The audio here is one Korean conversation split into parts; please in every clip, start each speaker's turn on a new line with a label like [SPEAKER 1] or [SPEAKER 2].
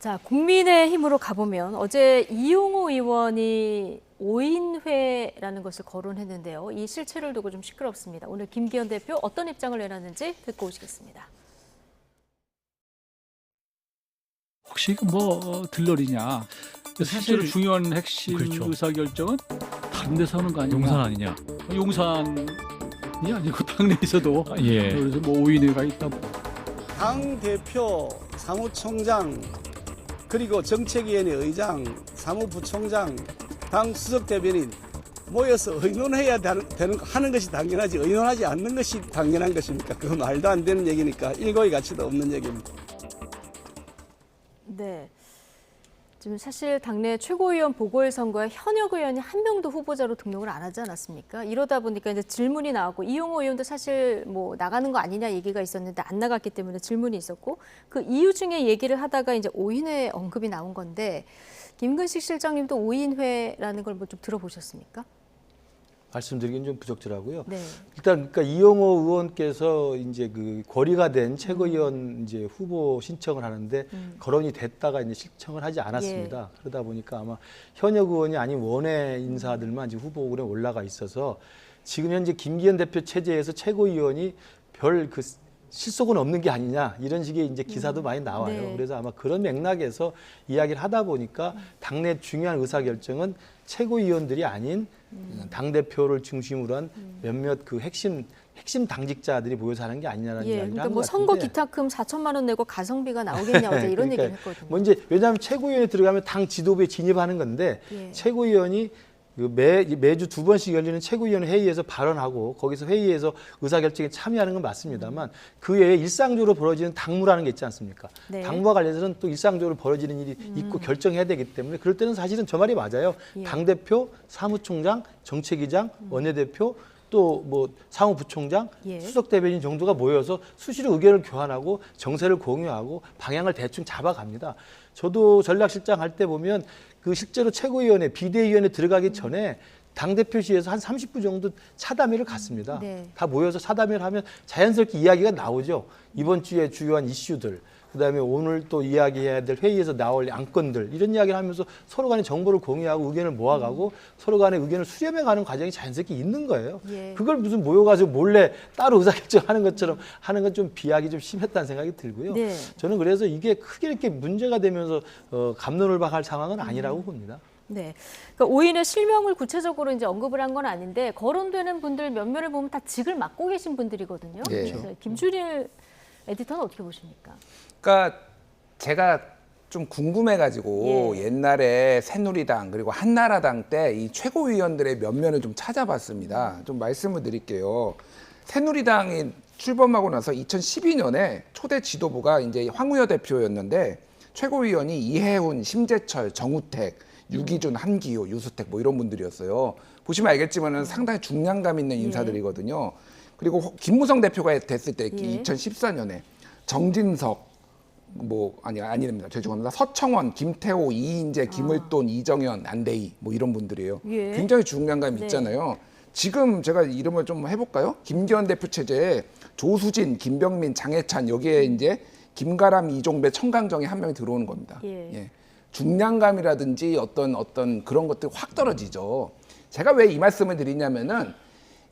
[SPEAKER 1] 자, 국민의힘으로 가보면 어제 이용호 의원이 5인회라는 것을 거론했는데요. 이 실체를 두고 좀 시끄럽습니다. 오늘 김기현 대표 어떤 입장을 내놨는지 듣고 오시겠습니다.
[SPEAKER 2] 혹시 이거 뭐 들러리냐? 실제로 중요한 핵심
[SPEAKER 3] 그렇죠.
[SPEAKER 2] 의사결정은 다른 데서 하는 거 아니냐?
[SPEAKER 3] 용산 아니냐?
[SPEAKER 2] 용산이 아니고 당내에서도
[SPEAKER 3] 예.
[SPEAKER 2] 그래서 뭐 5인회가 있다.
[SPEAKER 4] 당 대표, 사무총장, 그리고 정책위원회 의장, 사무부총장, 당 수석 대변인 모여서 의논해야 하는 것이 당연하지 의논하지 않는 것이 당연한 것입니까? 그거 말도 안 되는 얘기니까 일고의 가치도 없는 얘기입니다.
[SPEAKER 1] 네. 지금 사실 당내 최고위원 보궐선거에 현역 의원이 한 명도 후보자로 등록을 안 하지 않았습니까? 이러다 보니까 이제 질문이 나왔고 이용호 의원도 사실 뭐 나가는 거 아니냐 얘기가 있었는데 안 나갔기 때문에 질문이 있었고 그 이유 중에 얘기를 하다가 이제 5인회 언급이 나온 건데 김근식 실장님도 5인회라는 걸 뭐 좀 들어보셨습니까?
[SPEAKER 5] 말씀드리긴 좀 부적절하고요.
[SPEAKER 1] 네.
[SPEAKER 5] 일단 그러니까 이용호 의원께서 이제 그 거리가 된 최고위원 이제 후보 신청을 하는데 거론이 됐다가 이제 신청을 하지 않았습니다.
[SPEAKER 1] 예.
[SPEAKER 5] 그러다 보니까 아마 현역 의원이 아닌 원외 인사들만 지금 후보군에 올라가 있어서 지금 현재 김기현 대표 체제에서 최고위원이 별 그 실속은 없는 게 아니냐 이런 식의 이제 기사도 많이 나와요.
[SPEAKER 1] 네.
[SPEAKER 5] 그래서 아마 그런 맥락에서 이야기를 하다 보니까 당내 중요한 의사결정은 최고위원들이 아닌 당 대표를 중심으로 한 몇몇 그 핵심 당직자들이 모여서 하는 게 아니냐라는
[SPEAKER 1] 예.
[SPEAKER 5] 이야기를
[SPEAKER 1] 그러니까
[SPEAKER 5] 하는
[SPEAKER 1] 뭐
[SPEAKER 5] 것
[SPEAKER 1] 선거
[SPEAKER 5] 같은데.
[SPEAKER 1] 기타금 4천만 원 내고 가성비가 나오겠냐 어제 이런 얘기를 했거든요.
[SPEAKER 5] 뭐 이제 왜냐하면 최고위원이 들어가면 당 지도부에 진입하는 건데
[SPEAKER 1] 예.
[SPEAKER 5] 최고위원이 그 매주 2번씩 열리는 최고위원 회의에서 발언하고 거기서 회의에서 의사결정에 참여하는 건 맞습니다만 그 외에 일상적으로 벌어지는 당무라는 게 있지 않습니까?
[SPEAKER 1] 네.
[SPEAKER 5] 당무와 관련해서는 또 일상적으로 벌어지는 일이 있고 결정해야 되기 때문에 그럴 때는 사실은 저 말이 맞아요.
[SPEAKER 1] 예.
[SPEAKER 5] 당대표, 사무총장, 정책위장, 원내대표 또 뭐 사무부총장,
[SPEAKER 1] 예.
[SPEAKER 5] 수석 대변인 정도가 모여서 수시로 의견을 교환하고 정세를 공유하고 방향을 대충 잡아갑니다. 저도 전략실장 할 때 보면 그 실제로 최고위원회, 비대위원회 들어가기 전에 당대표실에서 한 30분 정도 차담회를 갔습니다.
[SPEAKER 1] 네.
[SPEAKER 5] 다 모여서 차담회를 하면 자연스럽게 이야기가 나오죠. 이번 주에 주요한 이슈들, 그다음에 오늘 또 이야기해야 될 회의에서 나올 안건들 이런 이야기를 하면서 서로 간에 정보를 공유하고 의견을 모아가고 서로 간에 의견을 수렴해가는 과정이 자연스럽게 있는 거예요.
[SPEAKER 1] 예.
[SPEAKER 5] 그걸 무슨 모여가지고 몰래 따로 의사결정하는 것처럼 하는 건 좀 비약이 좀 심했다는 생각이 들고요.
[SPEAKER 1] 네.
[SPEAKER 5] 저는 그래서 이게 크게 이렇게 문제가 되면서 갑론을박할 상황은 아니라고 봅니다.
[SPEAKER 1] 네. 그러니까 5인의 실명을 구체적으로 이제 언급을 한 건 아닌데 거론되는 분들 몇몇을 보면 다 직을 맡고 계신 분들이거든요.
[SPEAKER 6] 네.
[SPEAKER 1] 그래서 김준일 에디터는 어떻게 보십니까?
[SPEAKER 6] 그러니까 제가 좀 궁금해가지고
[SPEAKER 1] 예.
[SPEAKER 6] 옛날에 새누리당 그리고 한나라당 때 이 최고위원들의 면면을 좀 찾아봤습니다. 좀 말씀을 드릴게요. 새누리당이 출범하고 나서 2012년에 초대 지도부가 이제 황우여 대표였는데 최고위원이 이해훈, 심재철, 정우택, 유기준, 한기호, 유수택 뭐 이런 분들이었어요. 보시면 알겠지만은 상당히 중량감 있는 인사들이거든요. 그리고 김무성 대표가 됐을 때
[SPEAKER 1] 예.
[SPEAKER 6] 2014년에 정진석 아닙니다. 죄송합니다. 서청원, 김태호, 이인재, 김을돈, 이정현, 안대희 뭐 이런 분들이에요.
[SPEAKER 1] 예.
[SPEAKER 6] 굉장히 중량감이
[SPEAKER 1] 네.
[SPEAKER 6] 있잖아요. 지금 제가 이름을 좀 해볼까요? 김기현 대표 체제에 조수진, 김병민, 장해찬 여기에 이제 김가람, 이종배, 청강정이 한 명이 들어오는 겁니다.
[SPEAKER 1] 예.
[SPEAKER 6] 중량감이라든지 어떤 그런 것들이 확 떨어지죠. 제가 왜 이 말씀을 드리냐면은,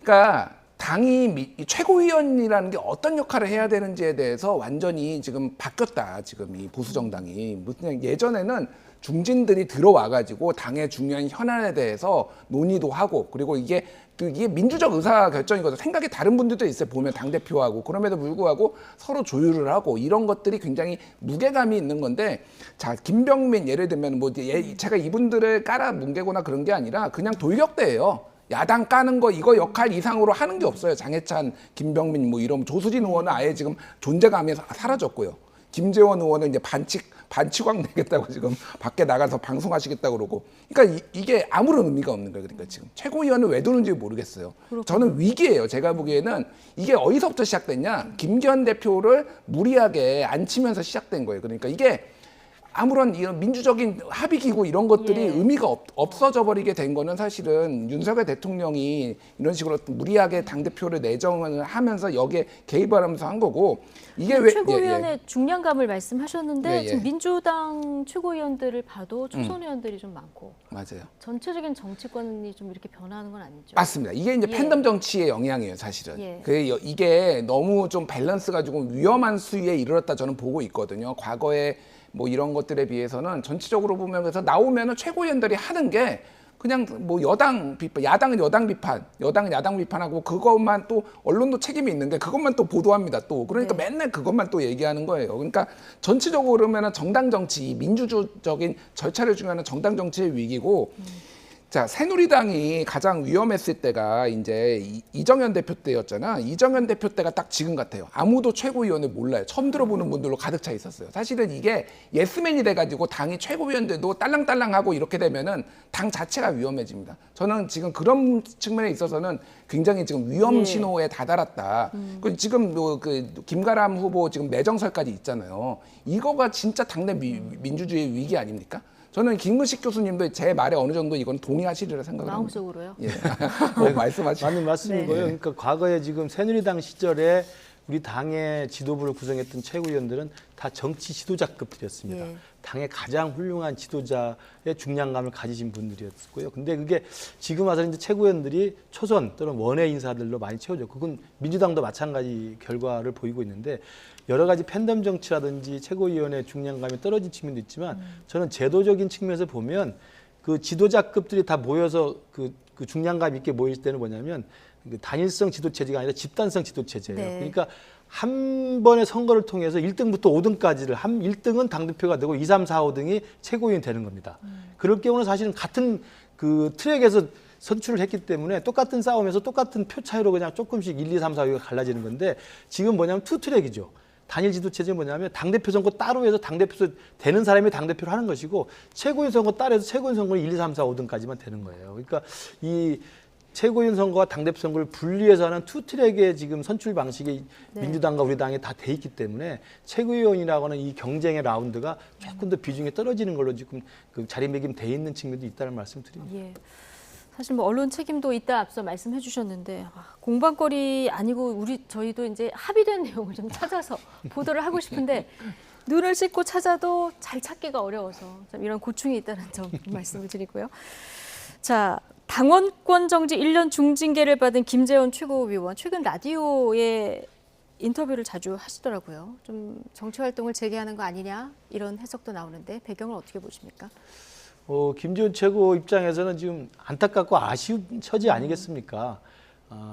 [SPEAKER 6] 그러니까 당이 최고위원이라는 게 어떤 역할을 해야 되는지에 대해서 완전히 지금 바뀌었다. 지금 이 보수 정당이 그냥 예전에는 중진들이 들어와가지고 당의 중요한 현안에 대해서 논의도 하고 그리고 이게 민주적 의사 결정이거든요. 생각이 다른 분들도 있어요. 보면 당 대표하고 그럼에도 불구하고 서로 조율을 하고 이런 것들이 굉장히 무게감이 있는 건데, 자 김병민 예를 들면 제가 이분들을 깔아 뭉개거나 그런 게 아니라 그냥 돌격대예요. 야당 까는 거 이거 역할 이상으로 하는 게 없어요. 장해찬, 김병민 뭐 이런 조수진 의원은 아예 지금 존재감이 사라졌고요. 김재원 의원은 이제 반치광 내겠다고 지금 밖에 나가서 방송하시겠다고 그러고. 그러니까 이게 아무런 의미가 없는 거예요. 그러니까 지금 최고위원을 왜 두는지 모르겠어요.
[SPEAKER 1] 그렇군요.
[SPEAKER 6] 저는 위기예요. 제가 보기에는 이게 어디서부터 시작됐냐. 김기현 대표를 무리하게 앉히면서 시작된 거예요. 그러니까 이게 아무런 이런 민주적인 합의 기구 이런 것들이
[SPEAKER 1] 예.
[SPEAKER 6] 의미가 없어져 버리게 된 거는 사실은 윤석열 대통령이 이런 식으로 무리하게 당대표를 내정을 하면서 여기에 개입을 하면서 한 거고 이게 왜
[SPEAKER 1] 최고위원의 중량감을 말씀하셨는데
[SPEAKER 6] 예, 예.
[SPEAKER 1] 지금 민주당 최고위원들을 봐도 초선 의원들이 좀 많고
[SPEAKER 6] 맞아요.
[SPEAKER 1] 전체적인 정치권이 좀 이렇게 변화하는 건 아니죠?
[SPEAKER 6] 맞습니다. 이게 이제
[SPEAKER 1] 예.
[SPEAKER 6] 팬덤 정치의 영향이에요, 사실은.
[SPEAKER 1] 예.
[SPEAKER 6] 이게 너무 좀 밸런스가 조금 위험한 수위에 이르렀다 저는 보고 있거든요. 과거에 뭐 이런 것들에 비해서는 전체적으로 보면 그래서 나오면은 최고위원들이 하는 게 그냥 뭐 여당 비판, 야당은 여당 비판, 여당은 야당 비판하고 그것만 또 언론도 책임이 있는 게 그것만 또 보도합니다. 또 그러니까
[SPEAKER 1] 네.
[SPEAKER 6] 맨날 그것만 또 얘기하는 거예요. 그러니까 전체적으로 그러면은 정당 정치, 민주주의적인 절차를 중요하는 정당 정치의 위기고. 자, 새누리당이 가장 위험했을 때가 이제 이정현 대표 때였잖아. 이정현 대표 때가 딱 지금 같아요. 아무도 최고위원을 몰라요. 처음 들어보는 분들로 가득 차 있었어요. 사실은 이게 예스맨이 돼가지고 당이 최고위원들도 딸랑딸랑하고 이렇게 되면은 당 자체가 위험해집니다. 저는 지금 그런 측면에 있어서는 굉장히 지금 위험
[SPEAKER 1] 예.
[SPEAKER 6] 신호에 다다랐다. 그 지금 그 김가람 후보 지금 내정설까지 있잖아요. 이거가 진짜 당내 민주주의 위기 아닙니까? 저는 김근식 교수님도 제 말에 어느 정도 이건 동의하시리라 생각을 합니다.
[SPEAKER 1] 마음속으로요?
[SPEAKER 6] 예. 말씀하시죠.
[SPEAKER 5] 맞는 말씀이고요.
[SPEAKER 1] 네.
[SPEAKER 5] 그러니까 과거에 지금 새누리당 시절에 우리 당의 지도부를 구성했던 최고위원들은 다 정치 지도자급들이었습니다.
[SPEAKER 1] 예.
[SPEAKER 5] 당의 가장 훌륭한 지도자의 중량감을 가지신 분들이었고요. 근데 그게 지금 와서 이제 최고위원들이 초선 또는 원외 인사들로 많이 채워져. 그건 민주당도 마찬가지 결과를 보이고 있는데 여러 가지 팬덤 정치라든지 최고위원의 중량감이 떨어진 측면도 있지만 저는 제도적인 측면에서 보면 그 지도자급들이 다 모여서 그 중량감 있게 모일 때는 뭐냐면 그 단일성 지도 체제가 아니라 집단성 지도 체제예요.
[SPEAKER 1] 네.
[SPEAKER 5] 그러니까 한 번의 선거를 통해서 1등부터 5등까지를 1등은 당대표가 되고 2, 3, 4, 5등이 최고위원이 되는 겁니다. 그럴 경우는 사실은 같은 그 트랙에서 선출을 했기 때문에 똑같은 싸움에서 똑같은 표 차이로 그냥 조금씩 1, 2, 3, 4, 5가 갈라지는 건데 지금 뭐냐면 투 트랙이죠. 단일 지도 체제는 뭐냐면 당대표 선거 따로 해서 당대표 되는 사람이 당대표를 하는 것이고 최고위원 선거 따로 해서 최고위원 선거는 1, 2, 3, 4, 5등까지만 되는 거예요. 그러니까 이 최고위원 선거와 당대표 선거를 분리해서 하는 투 트랙의 지금 선출 방식이
[SPEAKER 1] 네.
[SPEAKER 5] 민주당과 우리 당에 다 돼 있기 때문에 최고위원이라고 하는 이 경쟁의 라운드가 조금 더 비중이 떨어지는 걸로 지금 그 자리매김 돼 있는 측면도 있다는 말씀 드립니다.
[SPEAKER 1] 예. 사실 뭐 언론 책임도 있다 앞서 말씀해 주셨는데 공방거리 아니고 저희도 이제 합의된 내용을 좀 찾아서 보도를 하고 싶은데 눈을 씻고 찾아도 잘 찾기가 어려워서 좀 이런 고충이 있다는 점 말씀을 드리고요. 자, 당원권 정지 1년 중징계를 받은 김재원 최고위원 최근 라디오에 인터뷰를 자주 하시더라고요. 좀 정치 활동을 재개하는 거 아니냐 이런 해석도 나오는데 배경을 어떻게 보십니까?
[SPEAKER 5] 김재원 최고 입장에서는 지금 안타깝고 아쉬운 처지 아니겠습니까?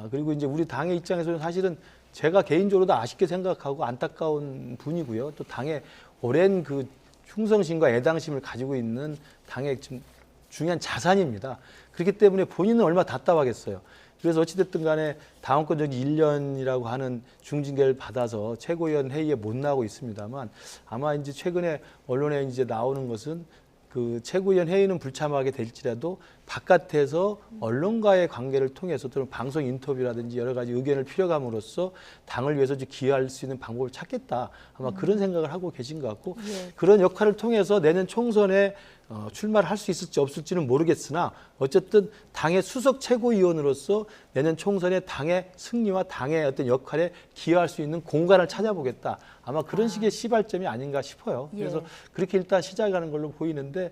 [SPEAKER 5] 그리고 이제 우리 당의 입장에서는 사실은 제가 개인적으로도 아쉽게 생각하고 안타까운 분이고요. 또 당의 오랜 그 충성심과 애당심을 가지고 있는 당의 좀 중요한 자산입니다. 그렇기 때문에 본인은 얼마나 답답하겠어요. 그래서 어찌됐든 간에 당원권 정지 1년이라고 하는 중징계를 받아서 최고위원 회의에 못 나오고 있습니다만 아마 이제 최근에 언론에 이제 나오는 것은 그 최고위원 회의는 불참하게 될지라도 바깥에서 언론과의 관계를 통해서 또는 방송 인터뷰라든지 여러 가지 의견을 필요감으로써 당을 위해서 기여할 수 있는 방법을 찾겠다. 아마 그런 생각을 하고 계신 것 같고
[SPEAKER 1] 예.
[SPEAKER 5] 그런 역할을 통해서 내년 총선에 출마를 할 수 있을지 없을지는 모르겠으나 어쨌든 당의 수석 최고위원으로서 내년 총선에 당의 승리와 당의 어떤 역할에 기여할 수 있는 공간을 찾아보겠다. 아마 그런 식의 시발점이 아닌가 싶어요.
[SPEAKER 1] 예.
[SPEAKER 5] 그래서 그렇게 일단 시작하는 걸로 보이는데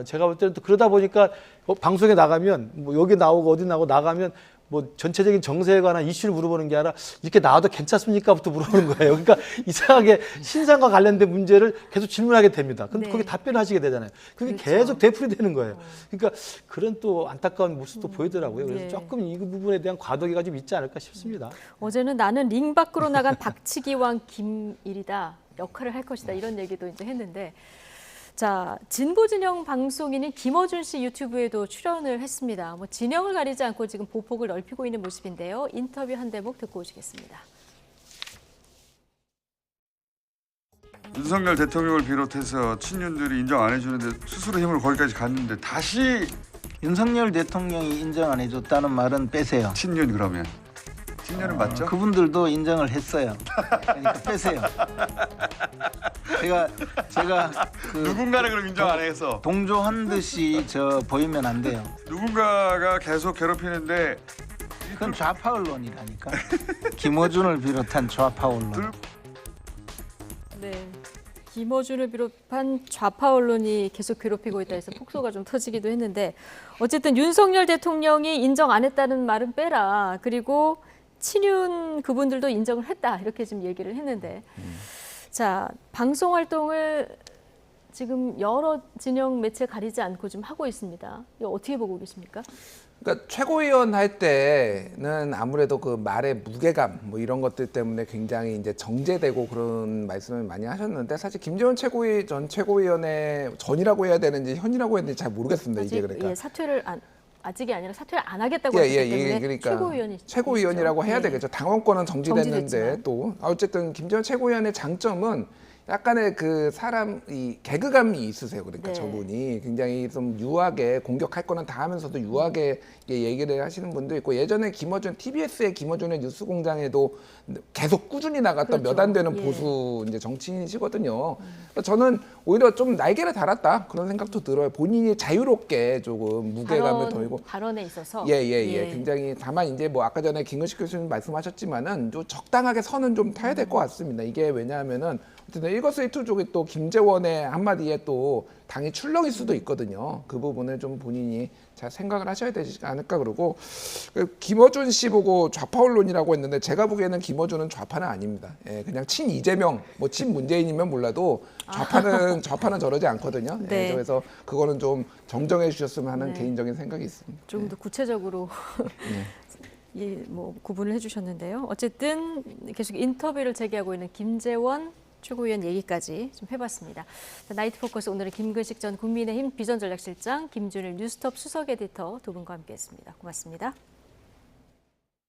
[SPEAKER 5] 제가 볼 때는 또 그러다 보니까 방송에 나가면 뭐 여기 나오고 어디 나가면 뭐 전체적인 정세에 관한 이슈를 물어보는 게 아니라 이렇게 나와도 괜찮습니까?부터 물어보는 거예요. 그러니까 이상하게 신상과 관련된 문제를 계속 질문하게 됩니다. 그럼
[SPEAKER 1] 네.
[SPEAKER 5] 거기에 답변을 하시게 되잖아요. 그게
[SPEAKER 1] 그렇죠.
[SPEAKER 5] 계속 되풀이 되는 거예요. 그러니까 그런 또 안타까운 모습도 보이더라고요. 그래서
[SPEAKER 1] 예.
[SPEAKER 5] 조금 이 부분에 대한 과도기가 좀 있지 않을까 싶습니다.
[SPEAKER 1] 어제는 나는 링 밖으로 나간 박치기왕 김일이다 역할을 할 것이다 이런 얘기도 이제 했는데 자 진보 진영 방송인인 김어준 씨 유튜브에도 출연을 했습니다. 뭐 진영을 가리지 않고 지금 보폭을 넓히고 있는 모습인데요. 인터뷰 한 대목 듣고 오시겠습니다.
[SPEAKER 3] 윤석열 대통령을 비롯해서 친윤들이 인정 안 해주는데 스스로 힘을 거기까지 갔는데 다시
[SPEAKER 7] 윤석열 대통령이 인정 안 해줬다는 말은 빼세요.
[SPEAKER 3] 친윤 그러면 친윤은 맞죠?
[SPEAKER 7] 그분들도 인정을 했어요. 그러니까 빼세요. 제가 그
[SPEAKER 3] 누군가는 그럼 인정 안 해서
[SPEAKER 7] 동조한 듯이 저 보이면 안 돼요.
[SPEAKER 3] 누군가가 계속 괴롭히는데
[SPEAKER 7] 그건 좌파 언론이라니까. 김어준을 비롯한 좌파 언론.
[SPEAKER 1] 네. 김어준을 비롯한 좌파 언론이 계속 괴롭히고 있다 해서 폭소가 좀 터지기도 했는데 어쨌든 윤석열 대통령이 인정 안 했다는 말은 빼라. 그리고 친윤 그분들도 인정을 했다. 이렇게 지금 얘기를 했는데 자, 방송 활동을 지금 여러 진영 매체 가리지 않고 좀 하고 있습니다. 이거 어떻게 보고 계십니까?
[SPEAKER 6] 그러니까 최고위원 할 때는 아무래도 그 말의 무게감 뭐 이런 것들 때문에 굉장히 이제 정제되고 그런 말씀을 많이 하셨는데 사실 김재원 전 최고위원의 전이라고 해야 되는지 현이라고 해야 되는지 잘 모르겠습니다. 이게 그러니까.
[SPEAKER 1] 예, 사퇴를 아직이 아니라 사퇴를 안 하겠다고 하기 때문에
[SPEAKER 6] 그러니까
[SPEAKER 1] 최고위원이
[SPEAKER 6] 최고위원이라고 해야
[SPEAKER 1] 예.
[SPEAKER 6] 되겠죠. 당원권은 정지됐는데
[SPEAKER 1] 정지됐지만.
[SPEAKER 6] 또 어쨌든 김재원 최고위원의 장점은 약간의 그 사람 이 개그감이 있으세요. 그러니까
[SPEAKER 1] 네.
[SPEAKER 6] 저분이 굉장히 좀 유하게 공격할 거는 다 하면서도 유하게 얘기를 하시는 분도 있고 예전에 TBS의 김어준의 뉴스공장에도 계속 꾸준히 나갔던
[SPEAKER 1] 그렇죠.
[SPEAKER 6] 몇 안 되는
[SPEAKER 1] 예.
[SPEAKER 6] 보수 이제 정치인이시거든요. 그러니까 저는 오히려 좀 날개를 달았다 그런 생각도 들어요. 본인이 자유롭게 조금 무게감을 덜고
[SPEAKER 1] 발언에 있어서
[SPEAKER 6] 예. 굉장히 다만 이제 뭐 아까 전에 김근식 교수님 말씀하셨지만은 좀 적당하게 선은 좀 타야 될 것 같습니다. 이게 왜냐하면은 어쨌든 일거수일투족이 또 김재원의 한마디에 또 당이 출렁일 수도 있거든요. 그 부분을 좀 본인이 잘 생각을 하셔야 되지 않을까 그러고 김어준 씨 보고 좌파 언론이라고 했는데 제가 보기에는 김어준은 좌파는 아닙니다. 예, 그냥 친 이재명, 뭐 친 문재인이면 몰라도 좌파는 저러지 않거든요.
[SPEAKER 1] 네.
[SPEAKER 6] 예, 그래서 그거는 좀 정정해 주셨으면 하는
[SPEAKER 1] 네.
[SPEAKER 6] 개인적인 생각이 있습니다.
[SPEAKER 1] 조금 더 구체적으로 예, 뭐 구분을 해주셨는데요. 어쨌든 계속 인터뷰를 재개하고 있는 김재원 최고위원 얘기까지 좀 해봤습니다. 자, 나이트 포커스 오늘은 김근식 전 국민의힘 비전전략실장, 김준일 뉴스톱 수석 에디터 두 분과 함께했습니다. 고맙습니다.